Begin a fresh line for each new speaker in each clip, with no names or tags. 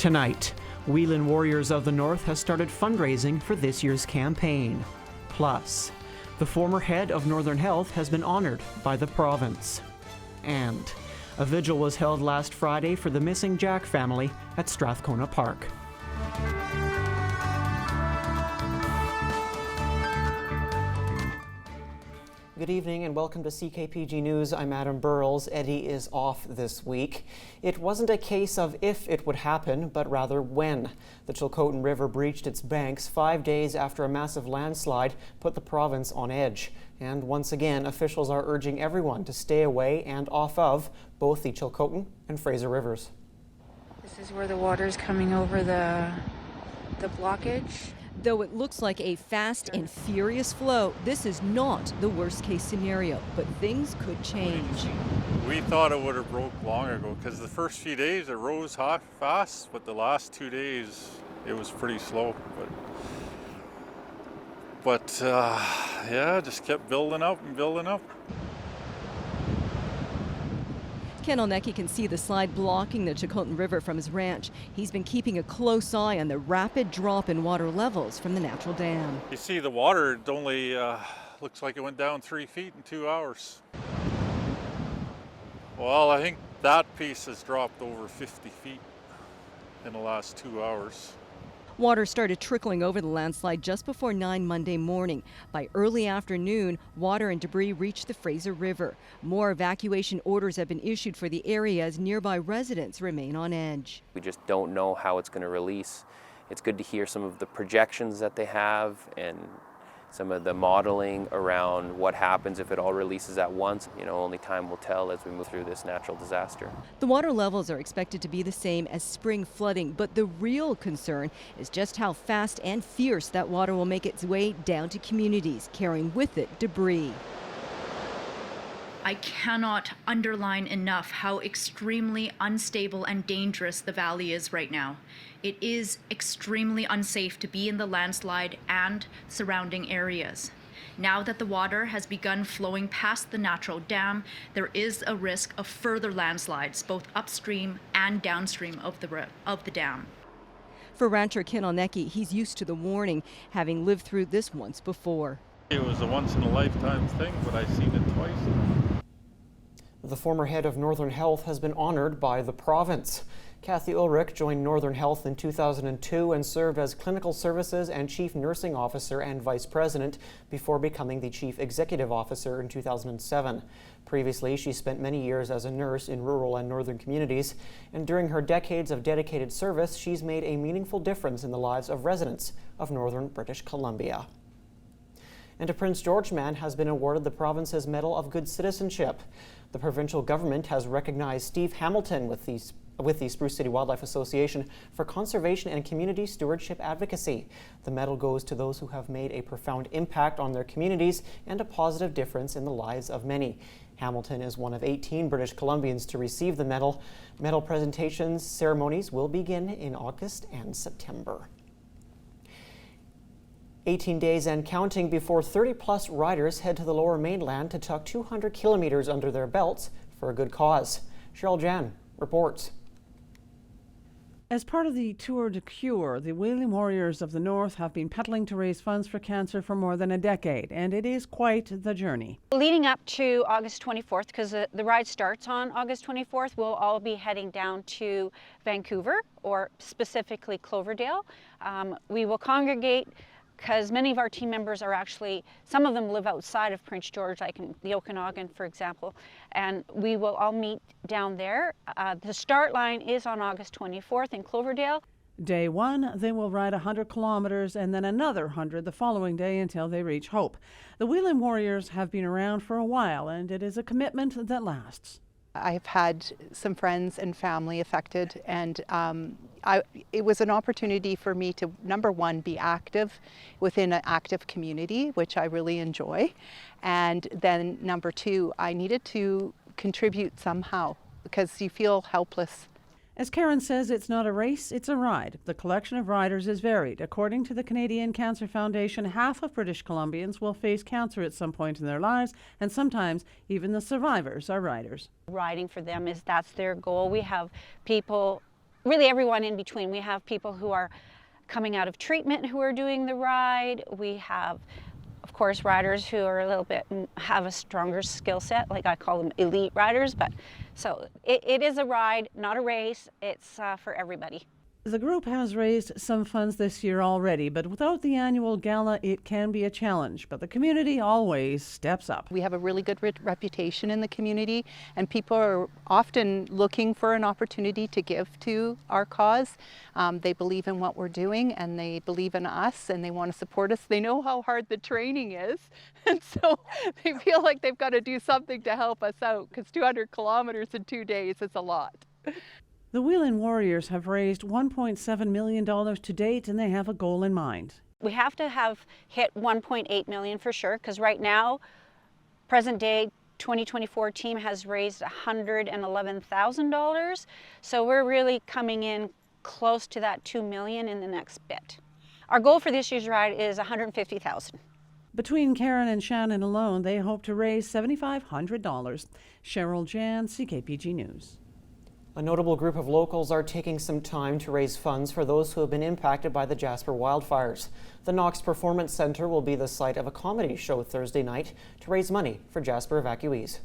Tonight, Wheelin Warriors of the North has started fundraising for this year's campaign. Plus, the former head of Northern Health has been honored by the province. And a vigil was held last Friday for the missing Jack family at Strathcona Park. Good evening and welcome to CKPG News. I'm Adam Burles. Eddie is off this week. It wasn't a case of if it would happen, but rather when. The Chilcotin River breached its banks 5 days after a massive landslide put the province on edge. And once again, officials are urging everyone to stay away and off of both the Chilcotin and Fraser Rivers.
This is where the water is coming over the blockage.
Though it looks like a fast and furious flow, this is not the worst case scenario, but things could change.
We thought it would have broke long ago because the first few days it rose hot fast, but the last 2 days it was pretty slow. But yeah, just kept building up and building up.
Ken Olnecki can see the slide blocking the Chilcotin River from his ranch. He's been keeping a close eye on the rapid drop in water levels from the natural dam.
You see the water, it only looks like it went down 3 feet in 2 hours. Well, I think that piece has dropped over 50 feet in the last 2 hours.
Water started trickling over the landslide just before 9 Monday morning. By early afternoon, water and debris reached the Fraser River. More evacuation orders have been issued for the area as nearby residents remain on edge.
We just don't know how it's going to release. It's good to hear some of the projections that they have and some of the modeling around what happens if it all releases at once. You know, only time will tell as we move through this natural disaster.
The water levels are expected to be the same as spring flooding, but the real concern is just how fast and fierce that water will make its way down to communities, carrying with it debris.
I cannot underline enough how extremely unstable and dangerous the valley is right now. It is extremely unsafe to be in the landslide and surrounding areas. Now that the water has begun flowing past the natural dam, there is a risk of further landslides, both upstream and downstream of the dam.
For rancher Ken Olnecki, he's used to the warning, having lived through this once before.
It was a once-in-a-lifetime thing, but I've seen it twice.
The former head of Northern Health has been honored by the province. Kathy Ulrich joined Northern Health in 2002 and served as Clinical Services and Chief Nursing Officer and Vice President before becoming the Chief Executive Officer in 2007. Previously, she spent many years as a nurse in rural and northern communities, and during her decades of dedicated service, she's made a meaningful difference in the lives of residents of northern British Columbia. And a Prince George man has been awarded the province's Medal of Good Citizenship. The provincial government has recognized Steve Hamilton with the Spruce City Wildlife Association for conservation and community stewardship advocacy. The medal goes to those who have made a profound impact on their communities and a positive difference in the lives of many. Hamilton is one of 18 British Columbians to receive the medal. Medal presentations ceremonies will begin in August and September. 18 days and counting before 30-plus riders head to the Lower Mainland to tuck 200 kilometers under their belts for a good cause. Cheryl Jan reports.
As part of the Tour de Cure, the Wheelin Warriors of the North have been pedaling to raise funds for cancer for more than a decade, and it is quite the journey.
Leading up to August 24th, because the ride starts on August 24th, we'll all be heading down to Vancouver, or specifically Cloverdale. We will congregate because many of our team members are actually, some of them live outside of Prince George, like in the Okanagan, for example, and we will all meet down there. The start line is on August 24th in Cloverdale.
Day one, they will ride 100 kilometers and then another 100 the following day until they reach Hope. The Wheelin Warriors have been around for a while, and it is a commitment that lasts.
I've had some friends and family affected, and it was an opportunity for me to, number one, be active within an active community, which I really enjoy, and then number two, I needed to contribute somehow because you feel helpless.
As Karen says, it's not a race, it's a ride. The collection of riders is varied. According to the Canadian Cancer Foundation, half of British Columbians will face cancer at some point in their lives, and sometimes even the survivors are riders.
Riding for them that's their goal. We have people really everyone in between. We have people who are coming out of treatment who are doing the ride. We have, of course, riders who are a little bit, have a stronger skill set, like I call them elite riders. But so it is a ride, not a race. It's for everybody.
The group has raised some funds this year already, but without the annual gala, it can be a challenge. But the community always steps up.
We have a really good reputation in the community, and people are often looking for an opportunity to give to our cause. They believe in what we're doing, and they believe in us, and they want to support us. They know how hard the training is, and so they feel like they've got to do something to help us out, because 200 kilometers in 2 days is a lot.
The Wheelin Warriors have raised $1.7 million to date, and they have a goal in mind.
We have to have hit 1.8 million for sure, because right now, present day 2024 team has raised $111,000. So we're really coming in close to that 2 million in the next bit. Our goal for this year's ride is $150,000.
Between Karen and Shannon alone, they hope to raise $7,500. Cheryl Jan, CKPG News.
A notable group of locals are taking some time to raise funds for those who have been impacted by the Jasper wildfires. The Knox Performance Center will be the site of a comedy show Thursday night to raise money for Jasper evacuees.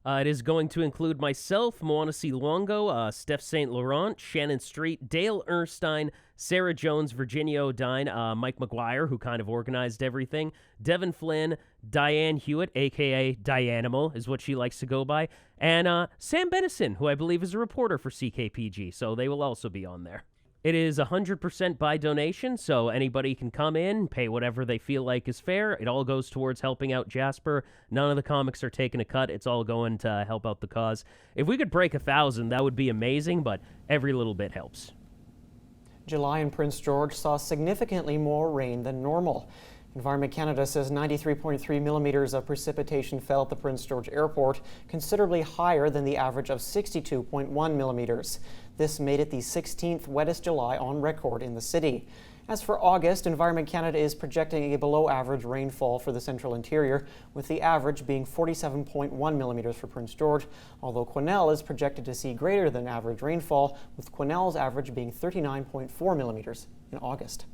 It is going to include myself, Moana C. Longo, Steph St. Laurent, Shannon Street, Dale Erstein, Sarah Jones, Virginia O'Dine, Mike McGuire, who kind of organized everything, Devin Flynn, Diane Hewitt, a.k.a. Dianimal, is what she likes to go by, and Sam Bennison, who I believe is a reporter for CKPG, so they will also be on there. It is 100% by donation, so anybody can come in, pay whatever they feel like is fair. It all goes towards helping out Jasper. None of the comics are taking a cut. It's all going to help out the cause. If we could break 1,000, that would be amazing, but every little bit helps.
July in Prince George saw significantly more rain than normal. Environment Canada says 93.3 millimeters of precipitation fell at the Prince George Airport, considerably higher than the average of 62.1 millimeters. This made it the 16th wettest July on record in the city. As for August, Environment Canada is projecting a below-average rainfall for the central interior, with the average being 47.1 millimeters for Prince George, although Quesnel is projected to see greater than average rainfall, with Quesnel's average being 39.4 millimeters in August.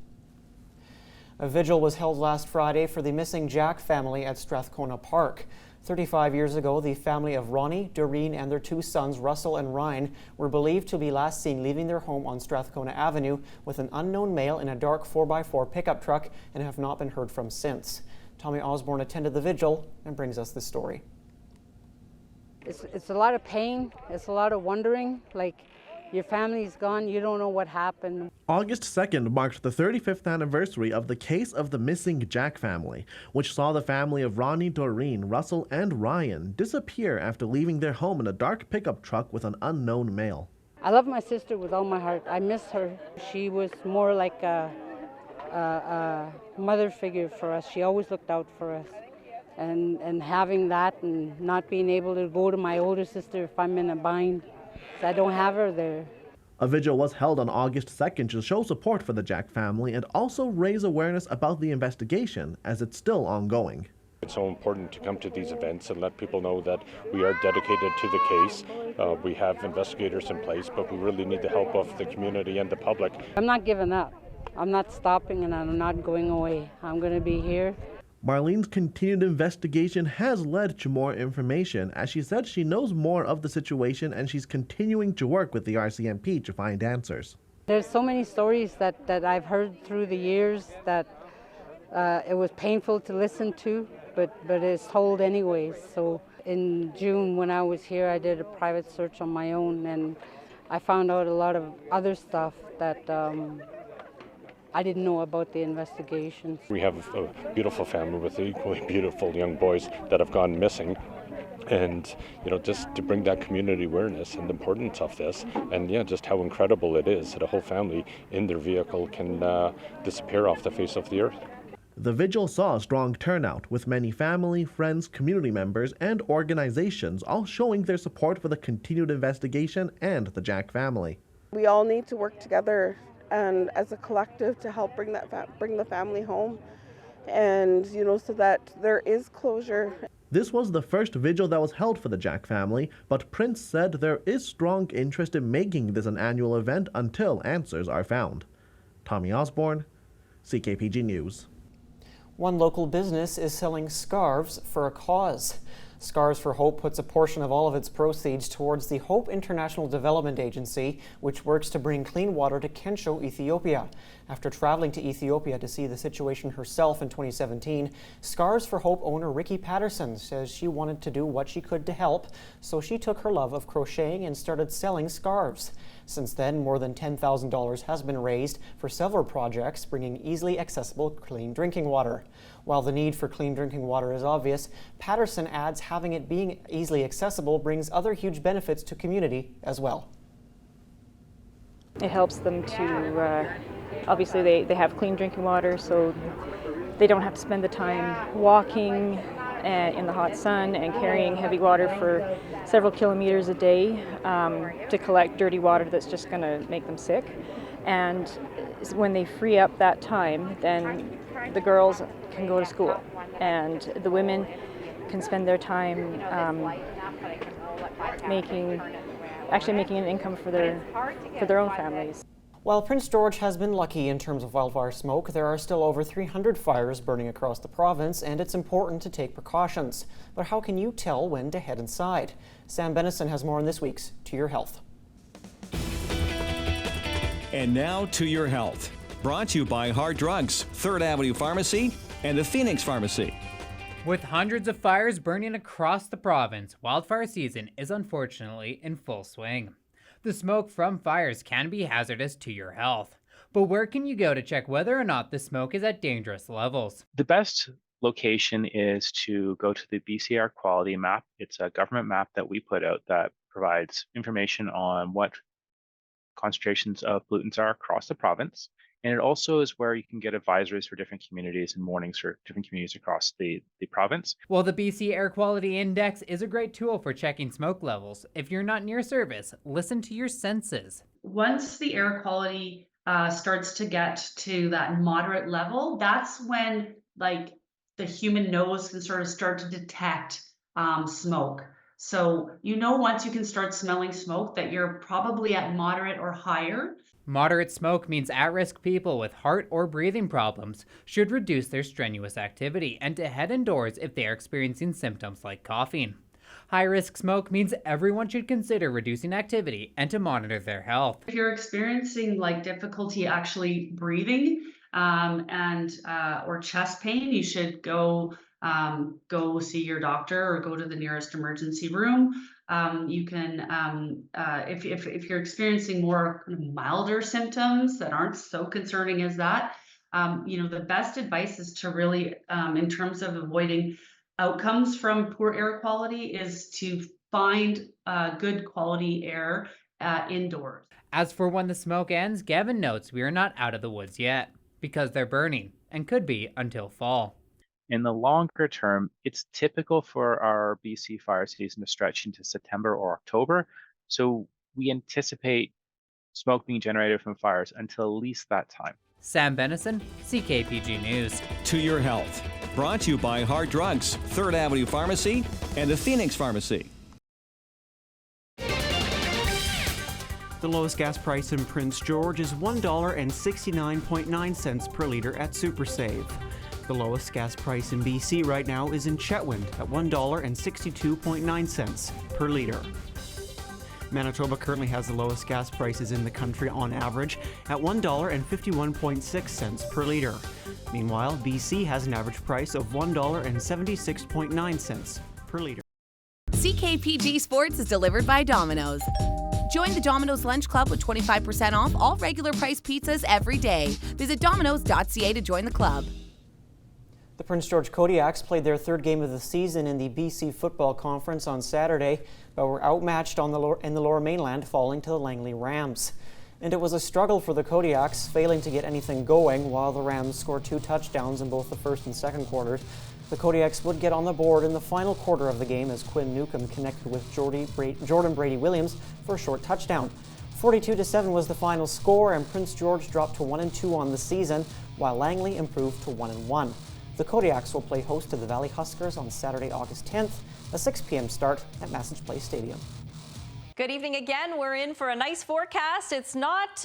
A vigil was held last Friday for the missing Jack family at Strathcona Park. 35 years ago, the family of Ronnie, Doreen, and their 2 sons, Russell and Ryan, were believed to be last seen leaving their home on Strathcona Avenue with an unknown male in a dark 4x4 pickup truck and have not been heard from since. Tommy Osborne attended the vigil and brings us this story.
It's a lot of pain. It's a lot of wondering, like, your family's gone, you don't know what happened.
August 2nd marked the 35th anniversary of the case of the missing Jack family, which saw the family of Ronnie, Doreen, Russell, and Ryan disappear after leaving their home in a dark pickup truck with an unknown male.
I love my sister with all my heart. I miss her. She was more like a mother figure for us. She always looked out for us. And having that and not being able to go to my older sister if I'm in a bind, I don't have her there.
A vigil was held on August 2nd to show support for the Jack family and also raise awareness about the investigation, as it's still ongoing.
It's so important to come to these events and let people know that we are dedicated to the case. We have investigators in place, but we really need the help of the community and the public.
I'm not giving up. I'm not stopping, and I'm not going away. I'm going to be here.
Marlene's continued investigation has led to more information, as she said she knows more of the situation and she's continuing to work with the RCMP to find answers.
There's so many stories that I've heard through the years that it was painful to listen to, but it's told anyways. So in June when I was here, I did a private search on my own, and I found out a lot of other stuff that I didn't know about the investigations.
We have a beautiful family with equally beautiful young boys that have gone missing. And, just to bring that community awareness and the importance of this, and just how incredible it is that a whole family in their vehicle can disappear off the face of the earth.
The vigil saw a strong turnout, with many family, friends, community members, and organizations all showing their support for the continued investigation and the Jack family.
We all need to work together and as a collective to help bring the family home, and so that there is closure.
This was the first vigil that was held for the Jack family, but Prince said there is strong interest in making this an annual event until answers are found. Tommy Osborne, CKPG News.
One local business is selling scarves for a cause. Scars for Hope puts a portion of all of its proceeds towards the Hope International Development Agency, which works to bring clean water to Kensho, Ethiopia. After traveling to Ethiopia to see the situation herself in 2017, Scars for Hope owner Ricky Patterson says she wanted to do what she could to help, so she took her love of crocheting and started selling scarves. Since then, more than $10,000 has been raised for several projects, bringing easily accessible clean drinking water. While the need for clean drinking water is obvious, Patterson adds having it being easily accessible brings other huge benefits to community as well.
It helps them to, obviously they have clean drinking water, so they don't have to spend the time walking in the hot sun and carrying heavy water for several kilometers a day to collect dirty water that's just going to make them sick. And when they free up that time, then the girls can go to school and the women can spend their time making an income for their own families.
While Prince George has been lucky in terms of wildfire smoke, there are still over 300 fires burning across the province, and it's important to take precautions. But how can you tell when to head inside? Sam Benison has more on this week's To Your Health.
And now To Your Health, brought to you by Hard Drugs, 3rd Avenue Pharmacy, and the Phoenix Pharmacy.
With hundreds of fires burning across the province, wildfire season is unfortunately in full swing. The smoke from fires can be hazardous to your health. But where can you go to check whether or not the smoke is at dangerous levels?
The best location is to go to the BC Air Quality Map. It's a government map that we put out that provides information on what concentrations of pollutants are across the province. And it also is where you can get advisories for different communities and warnings for different communities across the province.
Well, the BC Air Quality Index is a great tool for checking smoke levels. If you're not near service, listen to your senses.
Once the air quality starts to get to that moderate level, that's when the human nose can sort of start to detect smoke. So once you can start smelling smoke that you're probably at moderate or higher.
Moderate smoke means at-risk people with heart or breathing problems should reduce their strenuous activity and to head indoors if they are experiencing symptoms like coughing. High-risk smoke means everyone should consider reducing activity and to monitor their health.
If you're experiencing difficulty actually breathing or chest pain, you should go see your doctor or go to the nearest emergency room. You can, if you're experiencing more milder symptoms that aren't so concerning as that, the best advice is to really, in terms of avoiding outcomes from poor air quality, is to find good quality air indoors.
As for when the smoke ends, Gavin notes we are not out of the woods yet because they're burning and could be until fall.
In the longer term, it's typical for our BC fire season to stretch into September or October. So we anticipate smoke being generated from fires until at least that time.
Sam Benison, CKPG News.
To Your Health, brought to you by Hard Drugs, 3rd Avenue Pharmacy, and the Phoenix Pharmacy.
The lowest gas price in Prince George is $1.69.9 per litre at SuperSave. The lowest gas price in BC right now is in Chetwynd at $1.62.9 per litre. Manitoba currently has the lowest gas prices in the country on average at $1.51.6 per litre. Meanwhile, BC has an average price of $1.76.9 per litre.
CKPG Sports is delivered by Domino's. Join the Domino's Lunch Club with 25% off all regular price pizzas every day. Visit domino's.ca to join the club.
The Prince George Kodiaks played their 3rd game of the season in the BC Football Conference on Saturday, but were outmatched in the Lower Mainland, falling to the Langley Rams. And it was a struggle for the Kodiaks, failing to get anything going while the Rams scored 2 touchdowns in both the first and second quarters. The Kodiaks would get on the board in the final quarter of the game as Quinn Newcomb connected with Jordan Brady Williams for a short touchdown. 42-7 was the final score, and Prince George dropped to 1-2 on the season, while Langley improved to 1-1. The Kodiaks will play host to the Valley Huskers on Saturday, August 10th, a 6 p.m. start at Massage Place Stadium.
Good evening again. We're in for a nice forecast. It's not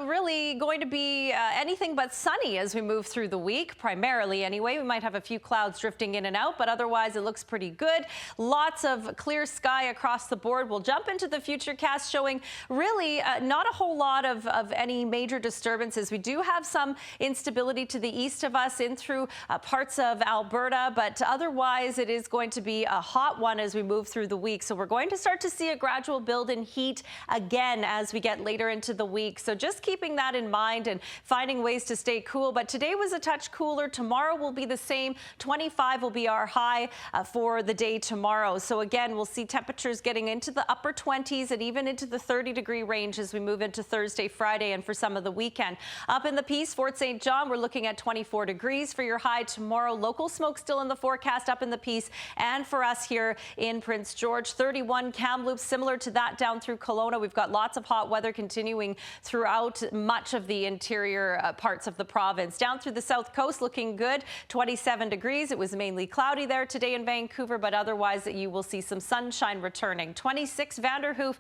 really going to be anything but sunny as we move through the week, primarily anyway. We might have a few clouds drifting in and out, but otherwise it looks pretty good. Lots of clear sky across the board. We'll jump into the futurecast showing really not a whole lot of any major disturbances. We do have some instability to the east of us in through parts of Alberta, but otherwise it is going to be a hot one as we move through the week. So we're going to start to see a gradual build in heat again as we get later into the week. So just keeping that in mind and finding ways to stay cool. But today was a touch cooler. Tomorrow will be the same. 25 will be our high for the day tomorrow. So again, we'll see temperatures getting into the upper 20s and even into the 30-degree range as we move into Thursday, Friday, and for some of the weekend. Up in the Peace, Fort St. John, we're looking at 24 degrees for your high tomorrow. Local smoke still in the forecast up in the Peace, and for us here in Prince George, 31 Kamloops, similar to that down through Kelowna. We've got lots of hot weather continuing throughout much of the interior parts of the province. Down through the south coast, looking good, 27 degrees. It was mainly cloudy there today in Vancouver, but otherwise you will see some sunshine returning. 26 Vanderhoof,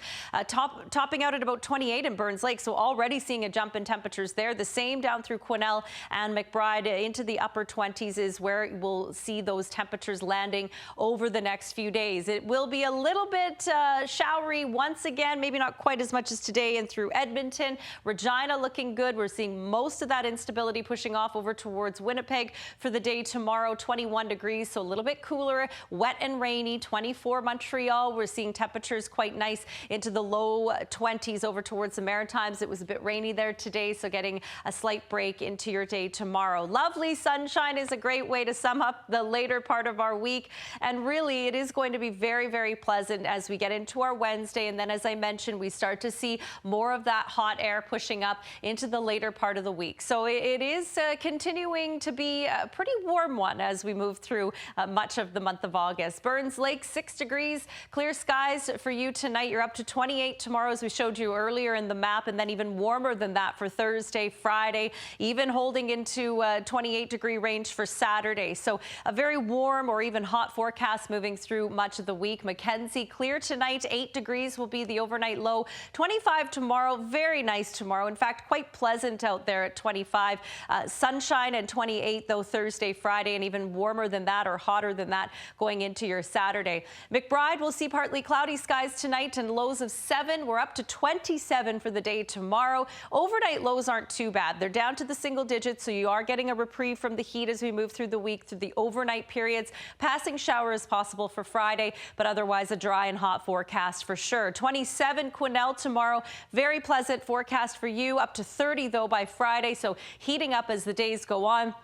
topping out at about 28 in Burns Lake, so already seeing a jump in temperatures there. The same down through Quesnel and McBride into the upper 20s is where we'll see those temperatures landing over the next few days. It will be a little bit showery once again, maybe not quite as much as today and through Edmonton. Regina looking good. We're seeing most of that instability pushing off over towards Winnipeg for the day tomorrow, 21 degrees, so a little bit cooler, wet and rainy. 24 Montreal. We're seeing temperatures quite nice into the low 20s over towards the Maritimes. It was a bit rainy there today, so getting a slight break into your day tomorrow. Lovely sunshine is a great way to sum up the later part of our week, and really it is going to be very, very pleasant as we get into our Wednesday. And then, as I mentioned, we start to see more of that hot air pushing up into the later part of the week. So it is continuing to be a pretty warm one as we move through much of the month of August. Burns Lake, 6 degrees, clear skies for you tonight. You're up to 28 tomorrow, as we showed you earlier in the map, and then even warmer than that for Thursday, Friday, even holding into 28-degree range for Saturday. So a very warm or even hot forecast moving through much of the week. Mackenzie, clear tonight, 8 degrees will be the overnight low. 25 tomorrow, very nice tomorrow. In fact, quite pleasant out there at 25. Sunshine and 28 though Thursday, Friday, and even warmer than that or hotter than that going into your Saturday. McBride will see partly cloudy skies tonight and lows of 7. We're up to 27 for the day tomorrow. Overnight lows aren't too bad. They're down to the single digits, so you are getting a reprieve from the heat as we move through the week through the overnight periods. Passing shower is possible for Friday, but otherwise a dry and hot forecast for sure. 27 Quesnel tomorrow. Very pleasant forecast for you. Up to 30 though by Friday, so heating up as the days go on.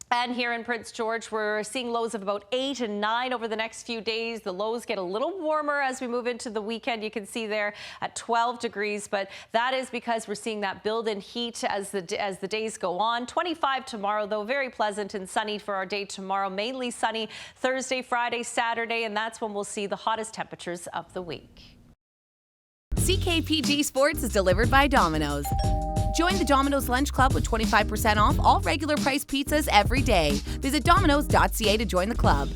And here in Prince George, we're seeing lows of about 8 and 9 over the next few days. The lows get a little warmer as we move into the weekend. You can see there at 12 degrees, but that is because we're seeing that build in heat as the days go on. 25 tomorrow, though, very pleasant and sunny for our day tomorrow. Mainly sunny Thursday, Friday, Saturday, and that's when we'll see the hottest temperatures of the week.
CKPG Sports is delivered by Domino's. Join the Domino's Lunch Club with 25% off all regular price pizzas every day. Visit domino's.ca to join the club.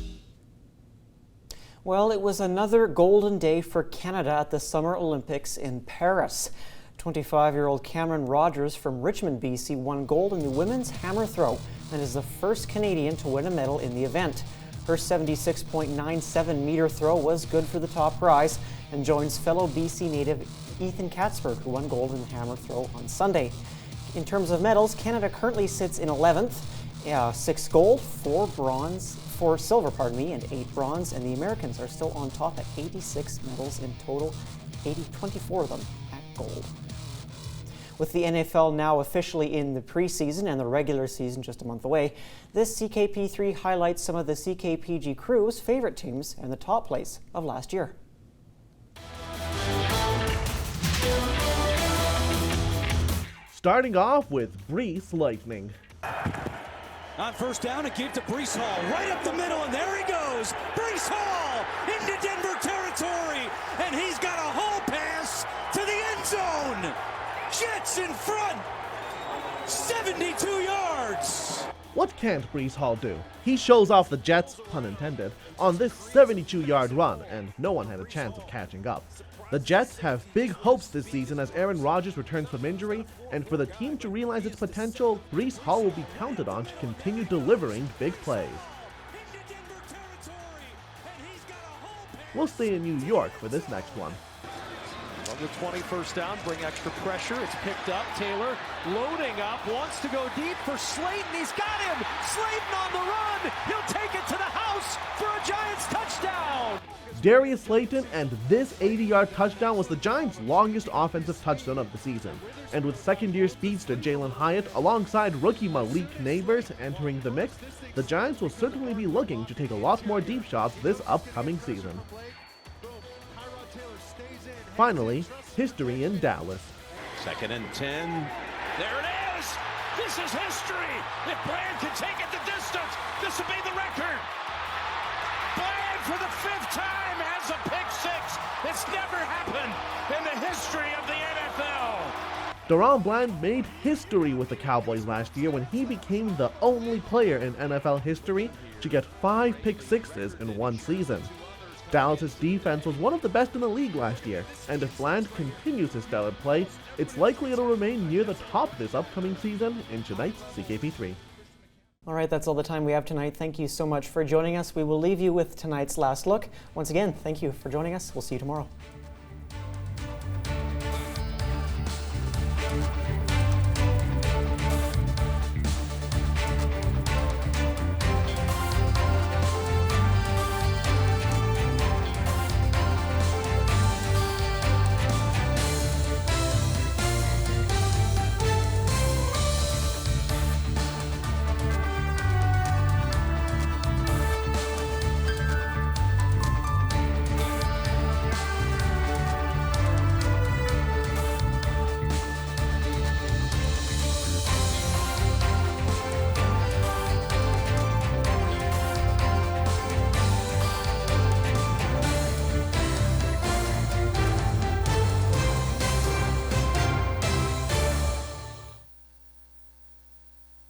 Well, it was another golden day for Canada at the Summer Olympics in Paris. 25-year-old Cameron Rogers from Richmond, BC won gold in the women's hammer throw and is the first Canadian to win a medal in the event. Her 76.97-meter throw was good for the top prize and joins fellow BC native Ethan Katzberg, who won gold in the hammer throw on Sunday. In terms of medals, Canada currently sits in 11th, 6 gold, 4 silver, and 8 bronze, and the Americans are still on top at 86 medals in total, 24 of them at gold. With the NFL now officially in the preseason and the regular season just a month away, this CKP3 highlights some of the CKPG crew's favorite teams and the top place of last year.
Starting off with Brees Lightning.
On first down, a give to Brees Hall, right up the middle, and there he goes. Brees Hall into Denver territory, and he's got a Hall pass to the end zone. Jets in front, 72 yards.
What can't Breece Hall do? He shows off the Jets, pun intended, on this 72-yard run, and no one had a chance of catching up. The Jets have big hopes this season as Aaron Rodgers returns from injury, and for the team to realize its potential, Breece Hall will be counted on to continue delivering big plays. We'll stay in New York for this next one.
On the 21st down, bring extra pressure. It's picked up. Taylor loading up, wants to go deep for Slayton. He's got him. Slayton on the run. He'll take it to the house for a Giants touchdown.
Darius Slayton, and this 80-yard touchdown was the Giants' longest offensive touchdown of the season. And with second-year speedster Jalen Hyatt alongside rookie Malik Neighbors entering the mix, the Giants will certainly be looking to take a lot more deep shots this upcoming season. Finally, history in Dallas.
2nd and 10. There it is! This is history! If Bland can take it the distance, this will be the record! Bland for the 5th time has a pick 6! It's never happened in the history of the NFL!
DaRon Bland made history with the Cowboys last year when he became the only player in NFL history to get 5 pick sixes in one season. Dallas' defense was one of the best in the league last year, and if Bland continues his stellar play, it's likely it'll remain near the top this upcoming season in tonight's CKP3.
All right, that's all the time we have tonight. Thank you so much for joining us. We will leave you with tonight's last look. Once again, thank you for joining us. We'll see you tomorrow.